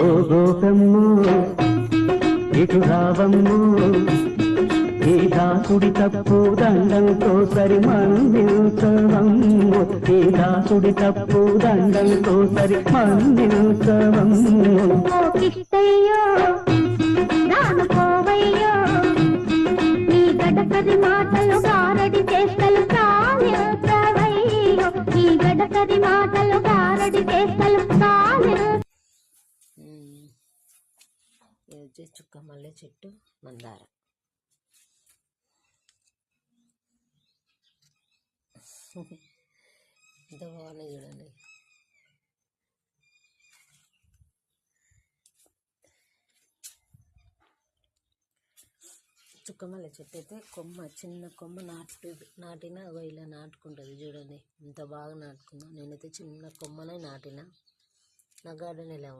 ఓ గోపమ్ము ఇటు రావమ్ము, ఈ దాసుడి తప్పు దండంతో సరి మన్నించవమ్ము, ఈ దాసుడి తప్పు దండంతో సరి మన్నించవమ్ము. నీ గడపది మాటలు గారడి చేష్టలు కానివయ్యో, నీ గడపది మాటలు గారడి చేష్టలు కాని. చుక్క మల్లె చెట్టు మందార. ఎంత బాగున్నాయి చూడండి. చుక్కమల్లె చెట్టు అయితే కొమ్మ, చిన్న కొమ్మ నాటినా ఇలా నాటుకుంటుంది చూడండి. ఎంత బాగా నాటుకుందో. నేనైతే చిన్న కొమ్మనే నాటిన. నా గార్డెన్ ఎలా ఉంది.